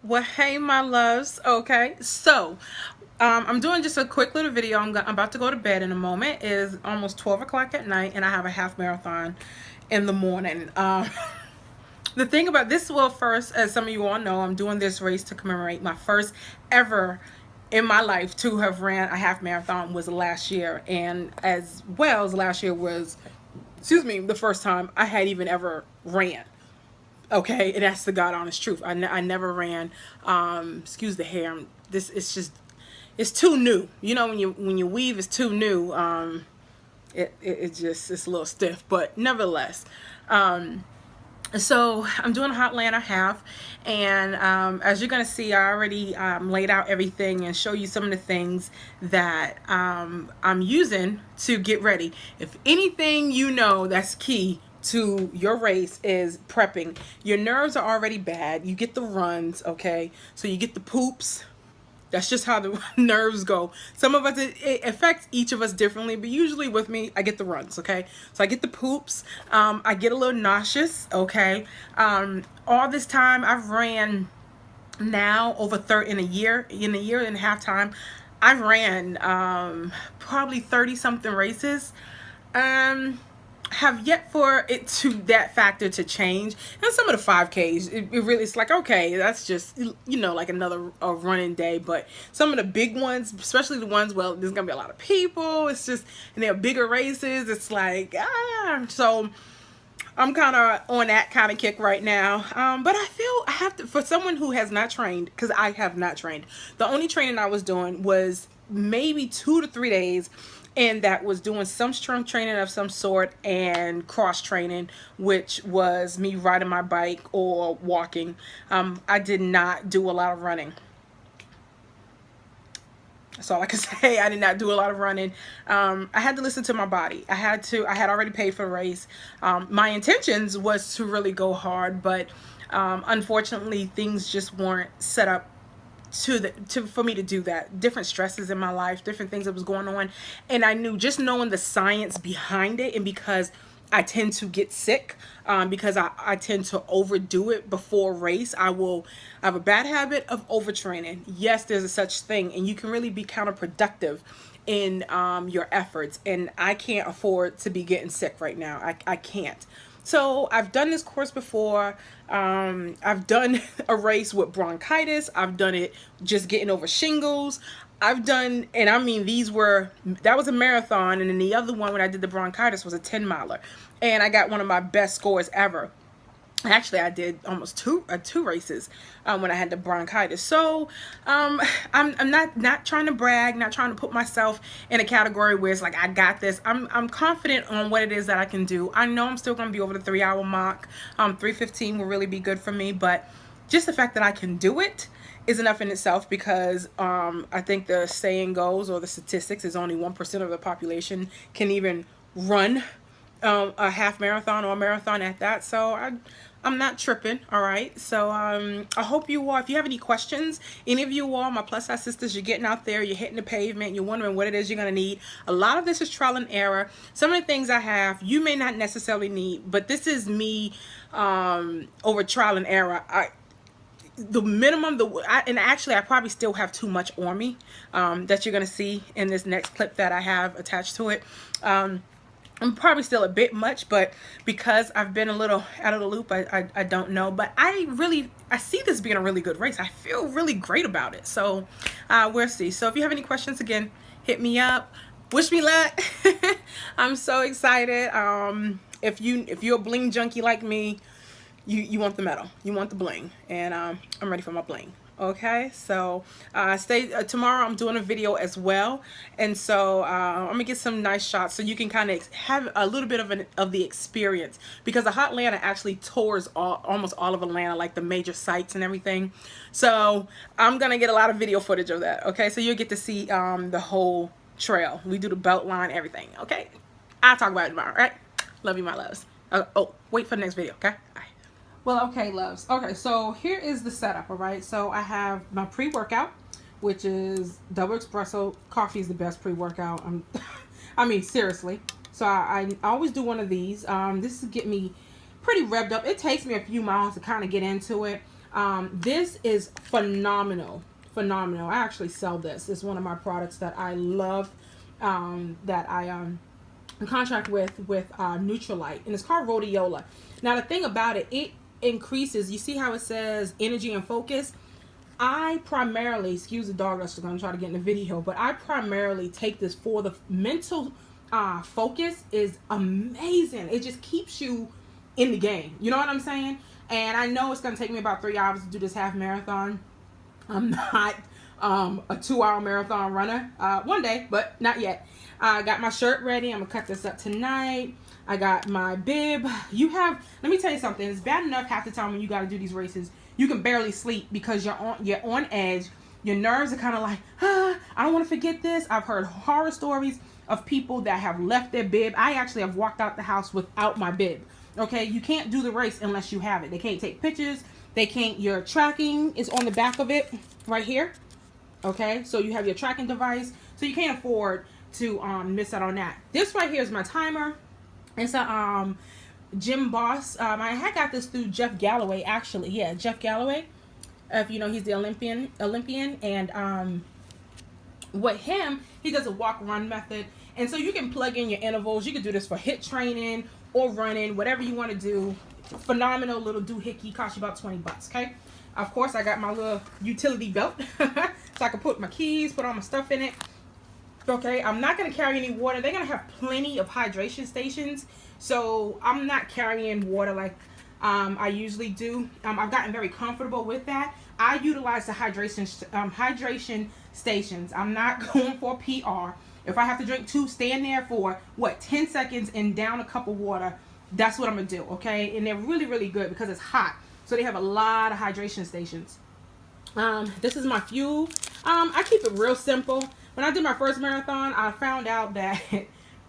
Well, hey, my loves. Okay, so I'm doing just a quick little video. I'm about to go to bed in a moment. It is almost 12 o'clock at night, and I have a half marathon in the morning. The thing about this, well, first, as some of you all know, I'm doing this race to commemorate my first ever in my life to have ran a half marathon was last year, and as well as last year was, excuse me, the first time I had even ever ran. Okay, and that's the God honest truth. I never ran. Excuse the hair. This it's just it's too new. You know when you weave is too new. It just it's a little stiff, but nevertheless. So I'm doing a hot Atlanta half, and as you're gonna see, I already laid out everything and show you some of the things that I'm using to get ready. If anything, you know that's key to your race is prepping. Your nerves are already bad. You get the runs, okay? So you get the poops. That's just how the nerves go. Some of us, it affects each of us differently, but usually with me, I get the runs, okay? So I get the poops. I get a little nauseous, okay? All this time, I've ran now over in a year and a half time, I've ran probably 30 something races. Have yet for it to that factor to change. And some of the 5Ks, it really, it's like, okay, that's just, you know, like another running day. But some of the big ones, especially the ones, well, there's gonna be a lot of people, it's just, and they're bigger races, it's like, so I'm kind of on that kind of kick right now. But I feel I have to, for someone who has not trained, because I have not trained, the only training I was doing was maybe 2 to 3 days, and that was doing some strength training of some sort and cross training, which was me riding my bike or walking. I did not do a lot of running. That's all I can say. I did not do a lot of running. I had to listen to my body. I had already paid for the race. My intentions was to really go hard, but unfortunately things just weren't set up for me to do that. Different stresses in my life, different things that was going on, and I knew, just knowing the science behind it, and because I tend to get sick, because I tend to overdo it before race. I have a bad habit of overtraining. Yes, there's a such thing, and you can really be counterproductive in your efforts, and I can't afford to be getting sick right now. I can't. So I've done this course before. I've done a race with bronchitis. I've done it just getting over shingles. I've done, and I mean, that was a marathon, and then the other one when I did the bronchitis was a 10-miler, and I got one of my best scores ever. Actually, I did almost two races when I had the bronchitis. So I'm not trying to brag, not trying to put myself in a category where it's like I got this. I'm confident on what it is that I can do. I know I'm still going to be over the 3-hour mark. 3:15 will really be good for me, but just the fact that I can do it is enough in itself, because I think the saying goes, or the statistics, is only 1% of the population can even run a half marathon or a marathon at that. So I'm not tripping. All right, so I hope you all, if you have any questions, any of you all, my plus size sisters, you're getting out there, you're hitting the pavement, you're wondering what it is you're going to need. A lot of this is trial and error. Some of the things I have you may not necessarily need, but this is me over trial and error. The minimum, and actually I probably still have too much on me that you're going to see in this next clip that I have attached to it. I'm probably still a bit much, but because I've been a little out of the loop, I don't know. But I see this being a really good race. I feel really great about it. So we'll see. So if you have any questions, again, hit me up. Wish me luck. I'm so excited. If you're a bling junkie like me, you want the medal, you want the bling, and I'm ready for my bling. Okay, so tomorrow I'm doing a video as well, and so I'm gonna get some nice shots so you can kind of have a little bit of the experience, because the Hot Atlanta actually tours almost all of Atlanta, like the major sites and everything. So I'm gonna get a lot of video footage of that. Okay, so you'll get to see the whole trail. We do the belt line, everything. Okay, I'll talk about it tomorrow. All right, love you, my loves. Oh, wait for the next video. Okay. Well, okay, loves. Okay, so here is the setup, all right? So I have my pre-workout, which is double espresso. Coffee is the best pre-workout. I mean, seriously. So I always do one of these. This is get me pretty revved up. It takes me a few miles to kind of get into it. This is phenomenal. Phenomenal. I actually sell this. It's one of my products that I love, that I contract with Nutrilite, and it's called rhodiola. Now the thing about it, it increases, you see how it says energy and focus? I primarily, excuse the dog that's going to try to get in the video, but I primarily take this for the mental focus. Is amazing. It just keeps you in the game. You know what I'm saying? And I know it's going to take me about 3 hours to do this half marathon. I'm not a 2-hour marathon runner. One day, but not yet. I got my shirt ready. I'm going to cut this up tonight. I got my bib. Let me tell you something. It's bad enough half the time when you got to do these races, you can barely sleep because you're on edge. Your nerves are kind of like, I don't want to forget this. I've heard horror stories of people that have left their bib. I actually have walked out the house without my bib. Okay, you can't do the race unless you have it. They can't take pictures. They can't. Your tracking is on the back of it right here. Okay, so you have your tracking device, so you can't afford to miss out on that. This right here is my timer. It's a Gym Boss. I had got this through Jeff Galloway, actually. Yeah, Jeff Galloway. If you know, he's the Olympian, and with him, he does a walk-run method, and so you can plug in your intervals. You can do this for HIIT training or running, whatever you want to do. Phenomenal little doohickey. Cost you about 20 bucks. Okay. Of course, I got my little utility belt, so I can put my keys, put all my stuff in it. Okay, I'm not going to carry any water. They're going to have plenty of hydration stations, so I'm not carrying water like I usually do. I've gotten very comfortable with that. I utilize the hydration stations. I'm not going for PR. If I have to drink 2, stand there for, 10 seconds and down a cup of water. That's what I'm going to do, okay? And they're really, really good because it's hot. So they have a lot of hydration stations. This is my fuel. I keep it real simple. When I did my first marathon, I found out that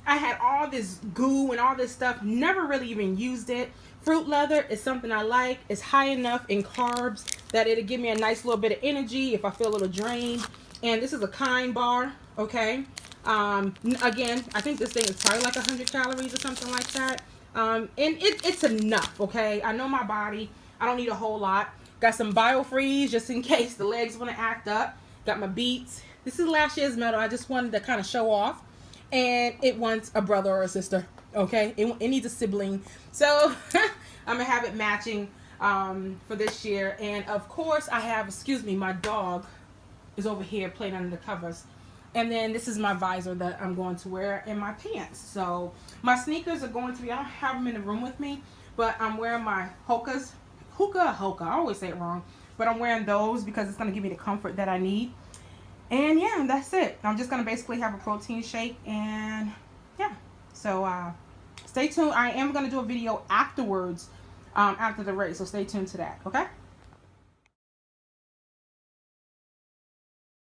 I had all this goo and all this stuff. Never really even used it. Fruit leather is something I like. It's high enough in carbs that it'll give me a nice little bit of energy if I feel a little drained. And this is a Kind bar, okay? Again, I think this thing is probably like 100 calories or something like that. And it's enough, okay? I know my body. I don't need a whole lot. Got some BioFreeze just in case the legs want to act up. Got my Beats. This is last year's medal. I just wanted to kind of show off. And it wants a brother or a sister, okay? It needs a sibling. So I'm going to have it matching for this year. And, of course, I have, my dog is over here playing under the covers. And then this is my visor that I'm going to wear in my pants. So my sneakers are going to be, I don't have them in the room with me, but I'm wearing my Hoka. I always say it wrong. But I'm wearing those because it's going to give me the comfort that I need. And yeah, that's it. I'm just going to basically have a protein shake, and yeah. So stay tuned. I am going to do a video afterwards, after the race. So stay tuned to that, okay?